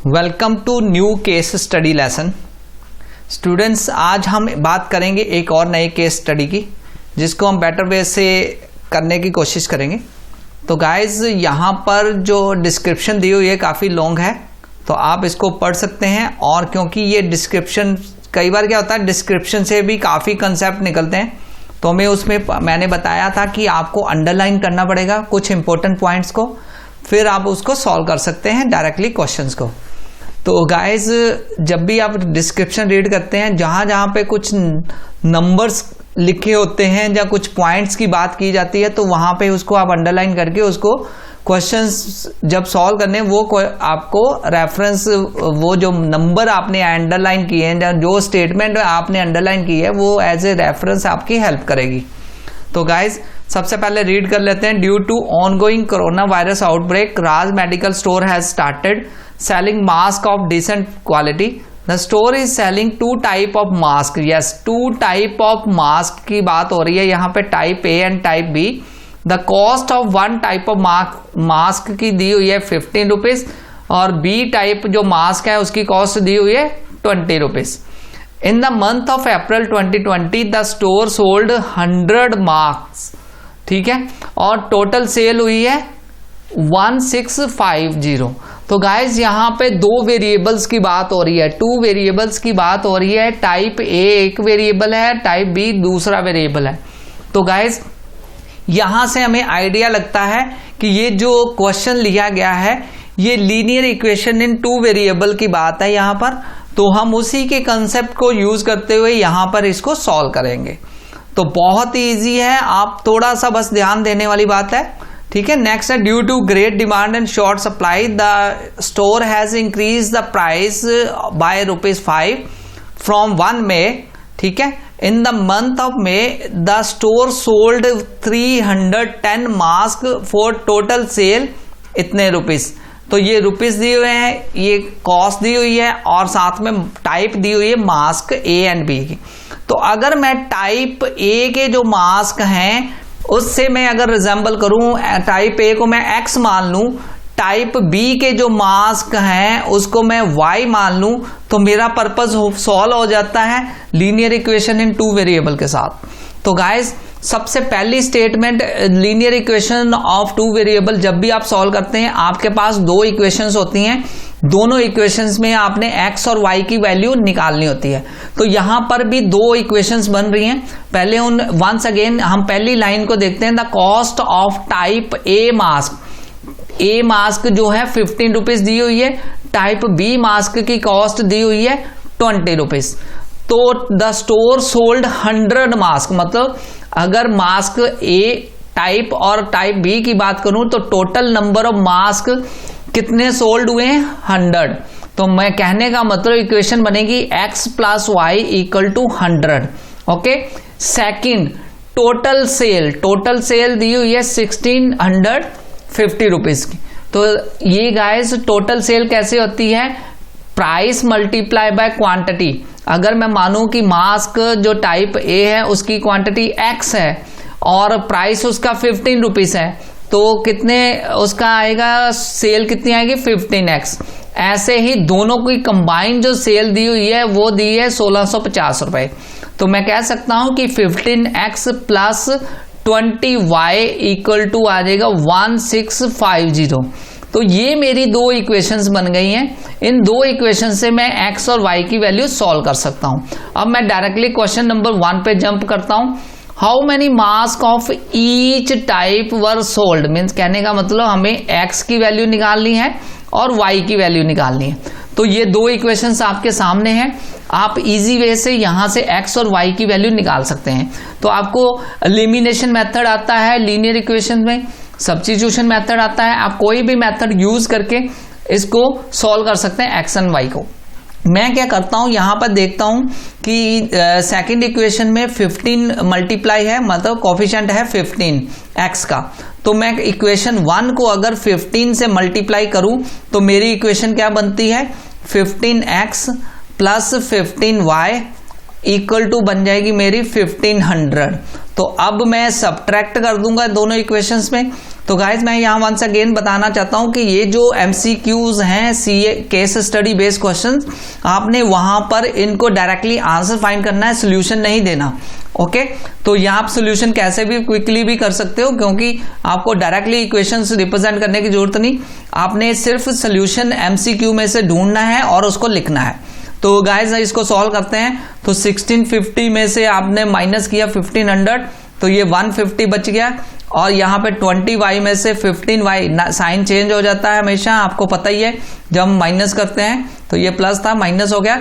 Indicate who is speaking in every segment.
Speaker 1: Welcome to new case study lesson. Students, आज हम बात करेंगे एक और नए केस स्टडी की, जिसको हम बेटर वे से करने की कोशिश करेंगे। तो गाइज, यहाँ पर जो डिस्क्रिप्शन दी हुई है काफ़ी लॉन्ग है, तो आप इसको पढ़ सकते हैं। और क्योंकि ये डिस्क्रिप्शन, कई बार क्या होता है डिस्क्रिप्शन से भी काफ़ी कंसेप्ट निकलते हैं, तो हमें उसमें मैंने बताया था कि आपको अंडरलाइन करना पड़ेगा कुछ इंपॉर्टेंट पॉइंट्स को, फिर आप उसको सॉल्व कर सकते हैं डायरेक्टली क्वेश्चंस को। तो गाइज, जब भी आप डिस्क्रिप्शन रीड करते हैं, जहाँ जहाँ पे कुछ नंबर्स लिखे होते हैं या कुछ पॉइंट्स की बात की जाती है, तो वहाँ पे उसको आप अंडरलाइन करके उसको क्वेश्चंस जब सॉल्व करने, वो आपको रेफरेंस, वो जो नंबर आपने अंडरलाइन किए हैं, जो स्टेटमेंट आपने अंडरलाइन की है, वो एज ए रेफरेंस आपकी हेल्प करेगी। तो गाइज, सबसे पहले रीड कर लेते हैं। Due to ongoing corona virus outbreak, Raj medical store has started selling mask of decent quality. The store is selling 2 type of mask. Yes, 2 type of mask की बात हो रही है यहाँ पे, type A and type B. The cost of 1 type of mask की दी हुई है 15 रुपीज, और बी टाइप जो मास्क है उसकी कॉस्ट दी हुई है 20 rupees. In the month of April 2020 the store sold 100 mask, ठीक है, और टोटल सेल हुई है 1650। तो गाइज, यहाँ पे 2 वेरिएबल्स की बात हो रही है, 2 वेरिएबल्स की बात हो रही है। टाइप ए एक वेरिएबल है, टाइप बी दूसरा वेरिएबल है। तो गाइज, यहां से हमें आइडिया लगता है कि ये जो क्वेश्चन लिया गया है, ये लीनियर इक्वेशन इन 2 वेरिएबल की बात है यहाँ पर। तो हम उसी के कंसेप्ट को यूज करते हुए यहां पर इसको सॉल्व करेंगे। तो बहुत ही ईजी है, आप थोड़ा सा बस ध्यान देने वाली बात है, ठीक है। नेक्स्ट है, due to great demand and short supply the store has increase the price by ₹5 from 1 मई, ठीक है। In the month of May, the store sold 310 mask for total sale इतने रुपीज। तो ये रुपीज दिए हुए हैं, ये कॉस्ट दी हुई है, और साथ में टाइप दी हुई है मास्क ए एंड बी की। तो अगर मैं टाइप ए के जो मास्क हैं उससे मैं अगर रिजेंबल करूं, टाइप ए को मैं X मान लूं, टाइप बी के जो मास्क हैं उसको मैं Y मान लूं, तो मेरा पर्पस सॉल्व हो जाता है लीनियर इक्वेशन इन 2 वेरिएबल के साथ। तो गाइस, सबसे पहली statement, linear equation of 2 variable जब भी आप सॉल्व करते हैं, आपके पास 2 इक्वेशंस होती हैं, दोनों इक्वेशंस में आपने x और y की वैल्यू निकालनी होती है। तो यहां पर भी 2 इक्वेशंस बन रही हैं। पहले वंस अगेन हम पहली लाइन को देखते हैं। The cost of type A mask, A mask जो है 15 रुपीज दी हुई है, टाइप बी मास्क की कॉस्ट दी हुई है 20 रुपीज। तो द स्टोर सोल्ड 100 मास्क, मतलब अगर मास्क ए टाइप और टाइप बी की बात करूं तो टोटल नंबर ऑफ मास्क कितने सोल्ड हुए हैं 100। तो मैं कहने का मतलब इक्वेशन बनेगी x + y = 100। Okay. Second, total sale, total sale दी हुई है 1650 रुपीज की। तो ये गाइस टोटल सेल कैसे होती है, प्राइस मल्टीप्लाई बाय क्वांटिटी। अगर मैं मानूं कि मास्क जो टाइप ए है उसकी क्वांटिटी x है और प्राइस उसका 15 रुपीज है, तो कितने उसका आएगा, सेल कितनी आएगी 15x। ऐसे ही दोनों की कंबाइंड जो सेल दी हुई है वो दी है 1650 रुपए। तो मैं कह सकता हूं कि 15x + 20y = आ जाएगा 1650। तो ये मेरी 2 इक्वेशंस बन गई हैं। इन 2 इक्वेशन से मैं x और y की वैल्यू सॉल्व कर सकता हूं। अब मैं डायरेक्टली क्वेश्चन नंबर 1 पे जंप करता हूं। How many mask of each type were sold, means कहने का मतलब हमें x की वैल्यू निकालनी है और y की वैल्यू निकालनी है। तो ये 2 इक्वेशंस आपके सामने हैं, आप इजी वे से यहां से x और y की वैल्यू निकाल सकते हैं। तो आपको एलिमिनेशन मेथड आता है लीनियर इक्वेशन में, सब्स्टिट्यूशन मेथड आता है, आप कोई भी मेथड यूज करके इसको सॉल्व कर सकते हैं x एंड y को। मैं क्या करता हूं, यहां पर देखता हूं कि सेकंड इक्वेशन में 15 मल्टीप्लाई है, मतलब कोफिशिएंट है 15 x का। तो मैं इक्वेशन 1 को अगर 15 से मल्टीप्लाई करूं तो मेरी इक्वेशन क्या बनती है, 15x + 15y = बन जाएगी मेरी 1500। तो अब मैं सब्ट्रैक्ट कर दूंगा दोनों इक्वेशंस में। तो गाइज मैं यहाँ वंस अगेन बताना चाहता हूँ कि ये जो MCQs हैं, CA case study based questions, आपने वहां पर इनको डायरेक्टली आंसर फाइंड करना है, सोल्यूशन नहीं देना। ओके, तो यहाँ आप सोल्यूशन कैसे भी क्विकली भी कर सकते हो, क्योंकि आपको डायरेक्टली इक्वेशंस रिप्रेजेंट करने की जरूरत नहीं, आपने सिर्फ सोल्यूशन MCQ में से ढूंढना है और उसको लिखना है। तो गाइज इसको सॉल्व करते हैं। तो 1650 में से आपने माइनस किया 1500, तो ये 150 बच गया, और यहाँ पे 20y में से 15y, साइन चेंज हो जाता है हमेशा, आपको पता ही है, जब हम माइनस करते हैं तो ये प्लस था माइनस हो गया,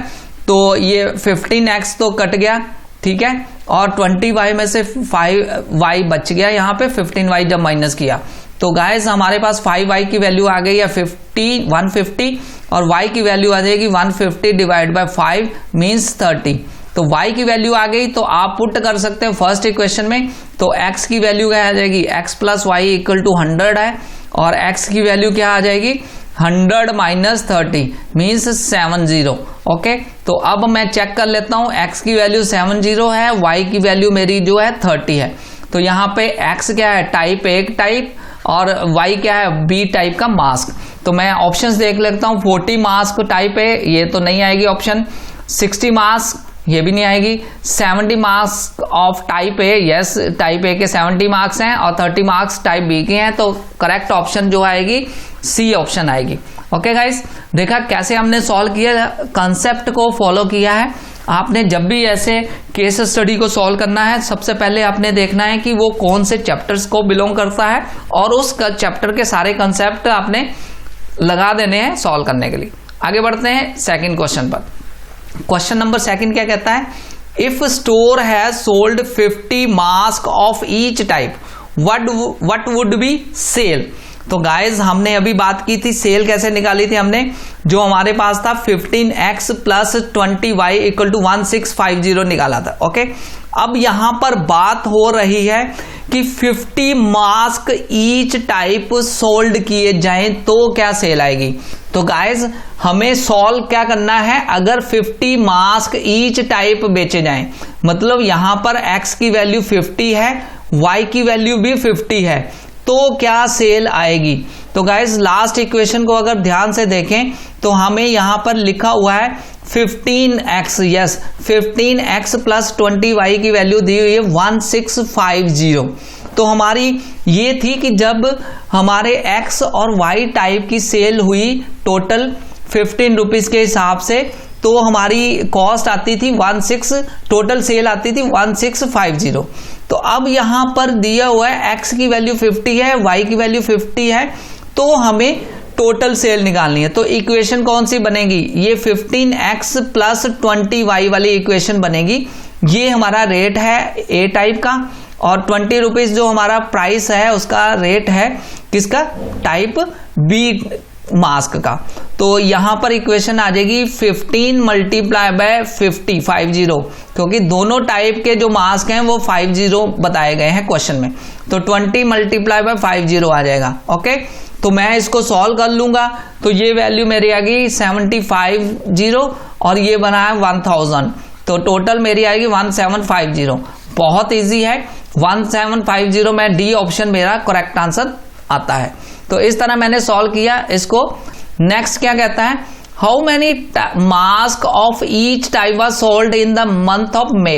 Speaker 1: तो ये 15x तो कट गया, ठीक है, और 20y में से 5y बच गया यहाँ पे, 15y जब माइनस किया। तो गाइस हमारे पास 5y की वैल्यू आ गई है 150, और y की वैल्यू आ जाएगी 150 डिवाइड बाय 5 मीन्स 30। तो y की वैल्यू आ गई, तो आप पुट कर सकते हैं फर्स्ट इक्वेशन में। तो x की वैल्यू क्या आ जाएगी, x plus y equal to 100 है, और x की वैल्यू क्या आ जाएगी 100 माइनस 30 मीन्स 70। ओके, तो अब मैं चेक कर लेता हूं, x की वैल्यू 70 है, y की वैल्यू मेरी जो है 30 है। तो यहाँ पे x क्या है, टाइप A टाइप, और y क्या है, B टाइप का मास्क। तो मैं ऑप्शंस देख लेता हूँ। 40 मास्क टाइप A, ये तो नहीं आएगी ऑप्शन। 60 मास्क, ये भी नहीं आएगी। 70 marks of type A, yes, type A के 70 मार्क्स हैं, और 30 मार्क्स टाइप B के हैं। तो करेक्ट ऑप्शन जो आएगी C ऑप्शन आएगी। ओके गाइस, देखा कैसे हमने सॉल्व किया, कंसेप्ट को फॉलो किया है। आपने जब भी ऐसे केस स्टडी को सॉल्व करना है, सबसे पहले आपने देखना है कि वो कौन से चैप्टर्स को बिलोंग करता है, और उस चैप्टर के सारे कंसेप्ट आपने लगा देने हैं सॉल्व करने के लिए। आगे बढ़ते हैं सेकंड क्वेश्चन पर। क्वेश्चन नंबर सेकंड क्या कहता है, if store has sold 50 mask of each type, what would be sale. तो गाइज हमने अभी बात की थी, सेल कैसे निकाली थी हमने, जो हमारे पास था 15x plus 20y equal to 1650 निकाला था। ओके, अब यहां पर बात हो रही है कि 50 मास्क ईच टाइप सोल्ड किए जाएं तो क्या सेल आएगी। तो गाइज हमें सॉल्व क्या करना है, अगर 50 मास्क ईच टाइप बेचे जाएं, मतलब यहां पर x की वैल्यू 50 है, y की वैल्यू भी 50 है, तो क्या सेल आएगी। तो गाइज लास्ट इक्वेशन को अगर ध्यान से देखें तो हमें यहां पर लिखा हुआ है 15x, yes 15x plus 20y की वैल्यू दी हुई है 1650। तो हमारी ये थी कि जब हमारे x और y टाइप की सेल हुई टोटल 15 रुपीज के हिसाब से, तो हमारी कॉस्ट आती थी 16, टोटल सेल आती थी 1650। तो अब यहां पर दिया हुआ है x की वैल्यू 50 है, y की वैल्यू 50 है, तो हमें टोटल सेल निकालनी है। तो इक्वेशन कौन सी बनेगी, ये 15x प्लस 20y वाली इक्वेशन बनेगी। ये हमारा रेट है A टाइप का, और 20 रुपीज जो हमारा प्राइस है उसका रेट है किसका, टाइप B मास्क का। तो यहां पर इक्वेशन आ जाएगी 15 मल्टीप्लाई बाय 50, क्योंकि दोनों टाइप के जो मास्क हैं वो 50 बताए गए हैं क्वेश्चन में। तो 20 मल्टीप्लाई बाय 50 आ जाएगा। ओके, तो मैं इसको सॉल्व कर लूंगा, तो ये वैल्यू मेरी आ गई 750, और ये बना है 1000, तो टोटल मेरी आएगी 1750। बहुत इजी है, 1750 में डी ऑप्शन मेरा करेक्ट आंसर आता है। तो इस तरह मैंने सॉल्व किया इसको। नेक्स्ट क्या कहता है, how many mask of each type was sold in the month of मे।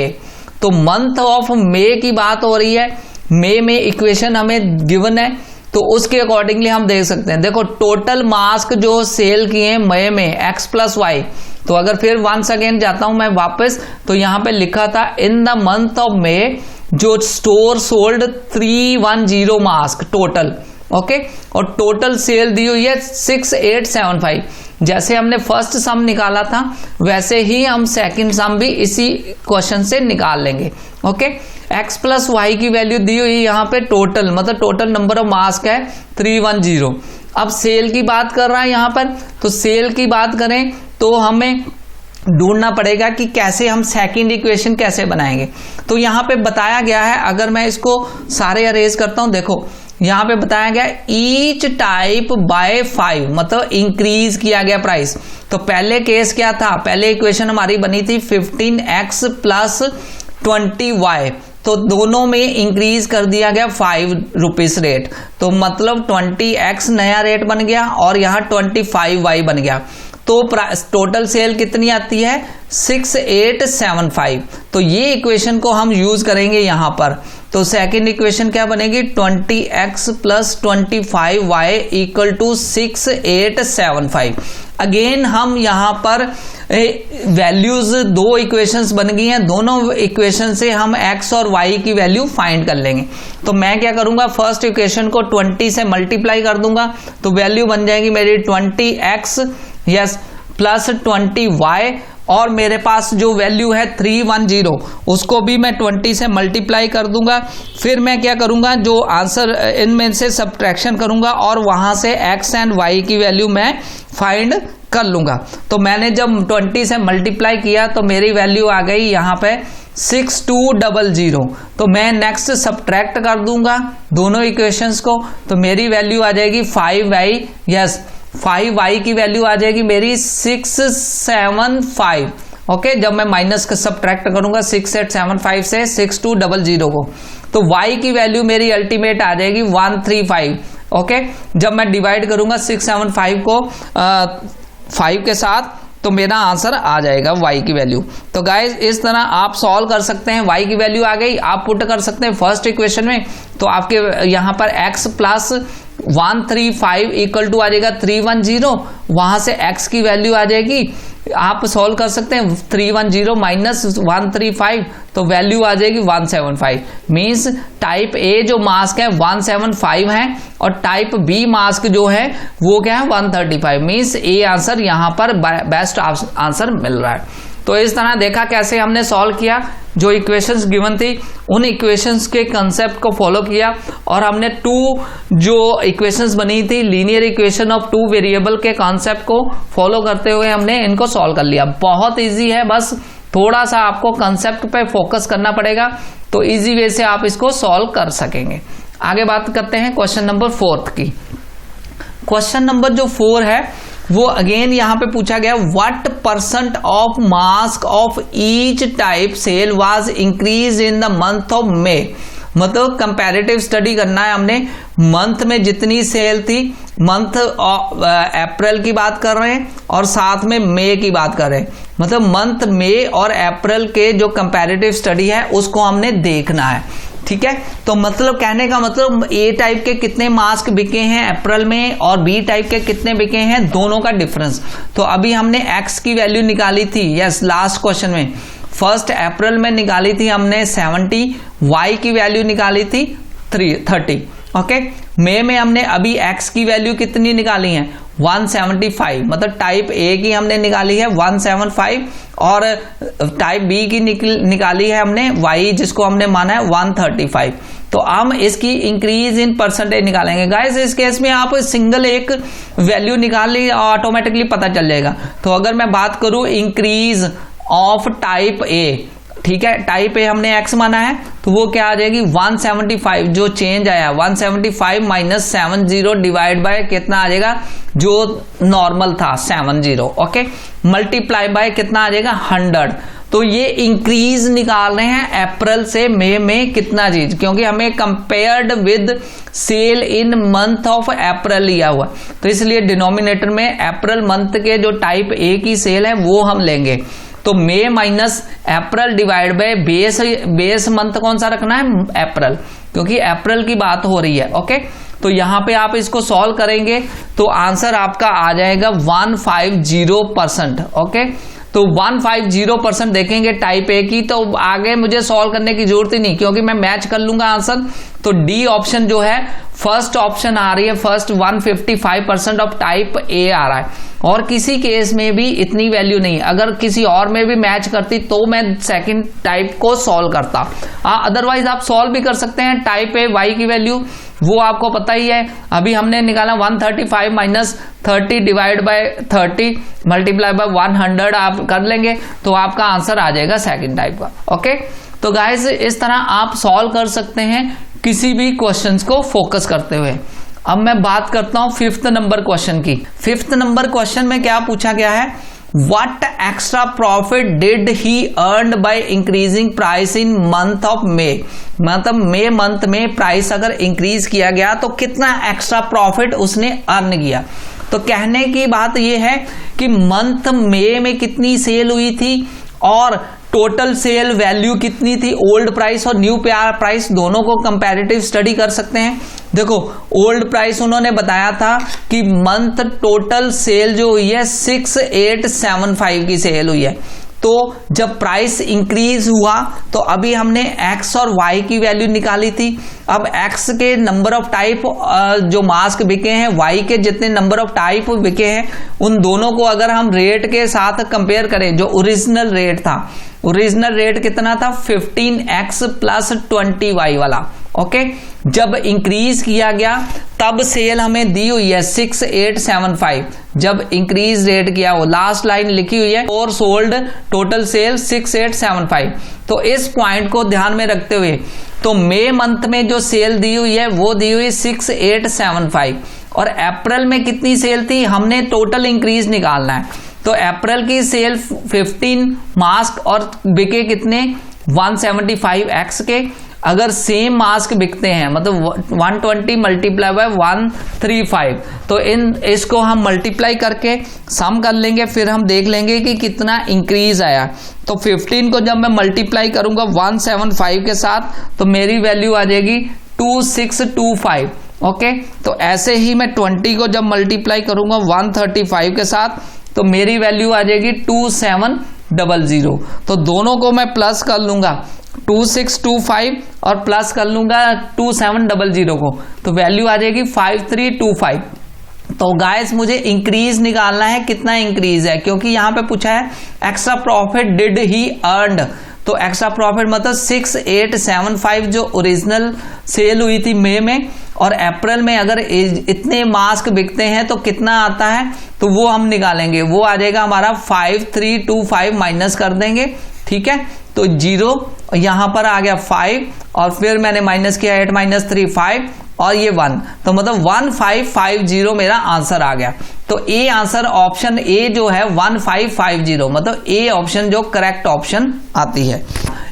Speaker 1: तो मंथ ऑफ मे की बात हो रही है, मे में इक्वेशन हमें गिवन है, तो उसके अकॉर्डिंगली हम देख सकते हैं। देखो टोटल मास्क जो सेल किए मई में x प्लस वाई, तो अगर फिर वंस अगेन जाता हूं मैं वापस, तो यहां पे लिखा था in the month of May जो store sold 310 mask total. Okay, और टोटल सेल दी हुई है 6875। जैसे हमने फर्स्ट सम निकाला था वैसे ही हम सेकंड सम भी इसी क्वेश्चन से निकाल लेंगे। ओके, x प्लस वाई की वैल्यू दी हुई यहाँ पे टोटल, मतलब टोटल नंबर ऑफ मास्क है 310। अब सेल की बात कर रहा है यहाँ पर, तो सेल की बात करें तो हमें ढूंढना पड़ेगा कि कैसे हम सेकंड इक्वेशन कैसे बनाएंगे। तो यहाँ पे बताया गया है, अगर मैं इसको सारे अरेज करता हूं, देखो यहाँ पे बताया गया ईच टाइप बाय 5, मतलब इंक्रीज किया गया प्राइस। तो पहले केस क्या था, पहले इक्वेशन हमारी बनी थी 15x प्लस 20y, तो दोनों में इंक्रीज कर दिया गया 5 रुपीज रेट, तो मतलब 20x नया रेट बन गया और यहाँ 25y बन गया। तो टोटल सेल कितनी आती है 6875। तो ये इक्वेशन को हम यूज करेंगे यहां पर। तो सेकंड इक्वेशन क्या बनेगी 20x plus 25y equal to 6875। Again हम यहां पर वैल्यूज दो इक्वेशंस बन गई हैं, दोनों इक्वेशन से हम x और y की वैल्यू फाइंड कर लेंगे। तो मैं क्या करूंगा फर्स्ट इक्वेशन को 20 से मल्टीप्लाई कर दूंगा, तो वैल्यू बन जाएगी मेरी 20x यस प्लस 20y, और मेरे पास जो वैल्यू है 310 उसको भी मैं 20 से मल्टीप्लाई कर दूंगा। फिर मैं क्या करूंगा जो आंसर इनमें से सब्ट्रैक्शन करूंगा और वहां से x एंड y की वैल्यू मैं फाइंड कर लूंगा। तो मैंने जब 20 से मल्टीप्लाई किया तो मेरी वैल्यू आ गई यहाँ पे 6200। तो मैं नेक्स्ट सब्ट्रैक्ट कर दूंगा दोनों इक्वेशंस को, तो मेरी वैल्यू आ जाएगी 5y यस 5y की वैल्यू आ जाएगी मेरी 675। ओके, जब मैं माइनस का सब्ट्रैक्ट करूंगा 6875 से 6200 को, तो y की वैल्यू मेरी अल्टीमेट आ जाएगी 135। ओके, जब मैं डिवाइड करूंगा 675 को 5 के साथ, तो मेरा आंसर आ जाएगा y की वैल्यू। तो गाइज इस तरह आप सॉल्व कर सकते हैं। y की वैल्यू आ गई, आप पुट कर सकते हैं फर्स्ट इक्वेशन में, तो आपके यहाँ पर x प्लस 135 इक्वल टू आ जाएगा 310, वहां से x की वैल्यू आ जाएगी, आप सॉल्व कर सकते हैं 310 माइनस 135, तो वैल्यू आ जाएगी 175। मींस टाइप ए जो मास्क है 175 है और टाइप बी मास्क जो है वो क्या है 135। मींस ए आंसर यहां पर बेस्ट आंसर मिल रहा है। तो इस तरह देखा कैसे हमने सॉल्व किया, जो इक्वेशंस गिवन थी उन इक्वेशंस के कंसेप्ट को फॉलो किया और हमने जो इक्वेशंस बनी थी लीनियर इक्वेशन ऑफ 2 वेरिएबल के कॉन्सेप्ट को फॉलो करते हुए हमने इनको सॉल्व कर लिया। बहुत इजी है, बस थोड़ा सा आपको कंसेप्ट पे फोकस करना पड़ेगा, तो इजी वे से आप इसको सॉल्व कर सकेंगे। आगे बात करते हैं क्वेश्चन नंबर 4 की। क्वेश्चन नंबर जो 4 है वो अगेन यहां पे पूछा गया what percent of mask of each type sale was increase in the month of May. मतलब कंपैरेटिव स्टडी करना है हमने, मंथ में जितनी सेल थी, मंथ अप्रैल की बात कर रहे हैं और साथ में मई की बात कर रहे हैं। मतलब मंथ मई और अप्रैल के जो कंपैरेटिव स्टडी है उसको हमने देखना है, ठीक है। तो मतलब कहने का मतलब ए टाइप के कितने मास्क बिके हैं अप्रैल में और बी टाइप के कितने बिके हैं, दोनों का डिफरेंस। तो अभी हमने एक्स की वैल्यू निकाली थी, यस लास्ट क्वेश्चन में फर्स्ट अप्रैल में निकाली थी हमने 70, वाई की वैल्यू निकाली थी 30। ओके, मई में हमने अभी एक्स की वैल्यू कितनी निकाली है 175, मतलब टाइप ए की हमने निकाली है 175 और टाइप बी की निकाली है हमने वाई जिसको हमने माना है 135। तो हम इसकी इंक्रीज इन परसेंटेज निकालेंगे। गाइस इस केस में आप सिंगल एक वैल्यू निकाल ली ऑटोमेटिकली पता चल जाएगा। तो अगर मैं बात करूं इंक्रीज ऑफ टाइप ए, ठीक है, टाइप ए हमने एक्स माना है तो वो क्या आ जाएगी 175, जो चेंज आया 175 माइनस 70 डिवाइड बाय कितना आ जाएगा जो नॉर्मल था 70। ओके, मल्टीप्लाई बाय कितना आ जाएगा 100। तो ये इंक्रीज निकाल रहे हैं अप्रैल से मई में कितना चीज, क्योंकि हमें compared with sale in month of April लिया हुआ, तो इसलिए डिनोमिनेटर में अप्रैल मंथ के जो टाइप ए की सेल है वो हम लेंगे। तो May minus April divide by base month कौन सा रखना है अप्रैल, क्योंकि अप्रैल की बात हो रही है। ओके, तो यहां पे आप इसको सॉल्व करेंगे तो आंसर आपका आ जाएगा 150%। ओके, तो 150% देखेंगे टाइप ए की, तो आगे मुझे सॉल्व करने की जरूरत ही नहीं क्योंकि मैं मैच कर लूंगा आंसर। तो डी ऑप्शन जो है फर्स्ट ऑप्शन आ रही है, फर्स्ट 155% ऑफ टाइप ए आ रहा है और किसी केस में भी इतनी वैल्यू नहीं। अगर किसी और में भी मैच करती तो मैं सेकंड टाइप को सॉल्व करता, अदरवाइज आप सॉल्व भी कर सकते हैं। टाइप ए वाई की वैल्यू वो आपको पता ही है, अभी हमने निकाला 135 minus 30 divide by 30 multiply by 100 आप कर लेंगे तो आपका आंसर आ जाएगा सेकंड टाइप का। ओके, तो गाइस इस तरह आप सॉल्व कर सकते हैं किसी भी क्वेश्चंस को फोकस करते हुए। अब मैं बात करता हूं 5th नंबर क्वेश्चन की। 5th नंबर क्वेश्चन में क्या पूछा गया है, what extra profit did he earn by increasing price in month of May, मतलब मई मंथ में प्राइस अगर इंक्रीज किया गया तो कितना एक्स्ट्रा प्रॉफिट उसने अर्न किया। तो कहने की बात यह है कि मंथ मई में कितनी सेल हुई थी और टोटल सेल वैल्यू कितनी थी, ओल्ड प्राइस और न्यू प्राइस दोनों को कंपैरेटिव स्टडी कर सकते हैं। देखो ओल्ड प्राइस उन्होंने बताया था कि मंथ टोटल सेल जो हुई है 6875 की सेल हुई है। तो जब प्राइस इंक्रीज हुआ तो अभी हमने x और y की वैल्यू निकाली थी। अब x के नंबर ऑफ टाइप जो मास्क बिके हैं, y के जितने नंबर ऑफ टाइप बिके हैं, उन दोनों को अगर हम रेट के साथ कंपेयर करें, जो ओरिजिनल रेट था, ओरिजिनल रेट कितना था 15x प्लस 20y वाला। ओके, जब इंक्रीज किया गया तब सेल हमें दी हुई है 6875, जब इंक्रीज रेट किया वो लास्ट लाइन लिखी हुई है और सोल्ड टोटल सेल 6875। तो इस पॉइंट को ध्यान में रखते हुए तो मई मंथ में जो सेल दी हुई है वो दी हुई 6875 और अप्रैल में कितनी सेल थी, हमने टोटल इंक्रीज निकालना है। तो अप्रैल की सेल 15 मास्क और बिके कितने 175x के। अगर सेम मास्क बिकते हैं मतलब 120 मल्टीप्लाई बाय 135, तो इसको हम मल्टीप्लाई करके सम कर लेंगे, फिर हम देख लेंगे कि कितना इंक्रीज आया। तो 15 को जब मैं मल्टीप्लाई करूंगा 175 के साथ तो मेरी वैल्यू आ जाएगी 2625। ओके, तो ऐसे ही मैं 20 को जब मल्टीप्लाई करूंगा 135 के साथ तो मेरी वैल्यू आ जाएगी 2700। तो दोनों को मैं प्लस कर लूंगा 2625 और प्लस कर लूंगा 2700 को, तो वैल्यू आ जाएगी 5325। तो गाइस मुझे इंक्रीज निकालना है, कितना इंक्रीज है, क्योंकि यहां पे पूछा है extra profit did he earn. तो एक्स्ट्रा प्रॉफिट मतलब 6875 जो ओरिजिनल सेल हुई थी मई में, और अप्रैल में अगर इतने मास्क बिकते हैं तो कितना आता है, तो वो हम निकालेंगे। वो आ जाएगा हमारा 5325 माइनस कर देंगे। ठीक है, तो 0 यहां पर आ गया 5 और फिर मैंने माइनस किया 8 माइनस 3 5 और ये 1, तो मतलब 1550 मेरा आंसर आ गया। तो ए आंसर ऑप्शन ए जो है 1550, मतलब ए ऑप्शन जो करेक्ट ऑप्शन आती है।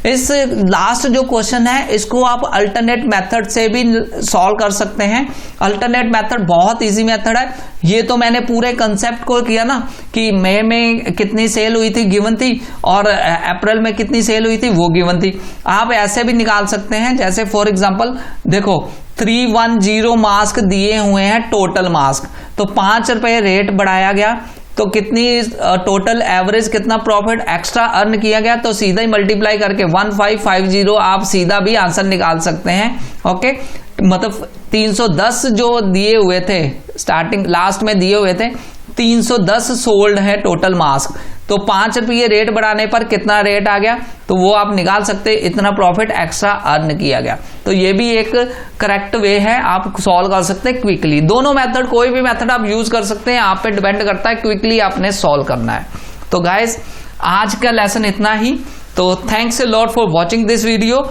Speaker 1: इस लास्ट जो क्वेश्चन है इसको आप अल्टरनेट मेथड से भी सॉल्व कर सकते हैं। अल्टरनेट मेथड बहुत इजी मेथड है। ये तो मैंने पूरे कंसेप्ट को किया ना कि मई में कितनी सेल हुई थी गिवन थी और अप्रैल में कितनी सेल हुई थी वो गिवन थी। आप ऐसे भी निकाल सकते हैं, जैसे फॉर एग्जांपल देखो 310 मास्क दिए हुए हैं टोटल मास्क, तो 5 रुपए रेट बढ़ाया गया तो कितनी टोटल एवरेज कितना प्रॉफिट एक्स्ट्रा अर्न किया गया, तो सीधा ही मल्टीप्लाई करके 1550 आप सीधा भी आंसर निकाल सकते हैं। ओके, मतलब 310 जो दिए हुए थे स्टार्टिंग लास्ट में दिए हुए थे 310 सोल्ड है टोटल मास्क, तो 5 रुपये रेट बढ़ाने पर कितना रेट आ गया, तो वो आप निकाल सकते हैं, इतना प्रॉफिट एक्स्ट्रा अर्न किया गया। तो ये भी एक करेक्ट वे है, आप सॉल्व कर सकते हैं क्विकली। दोनों मेथड, कोई भी मेथड आप यूज कर सकते हैं, आप पे डिपेंड करता है क्विकली आपने सॉल्व करना है। तो गाइज आज का लेसन इतना ही। तो thanks a lot for watching this video.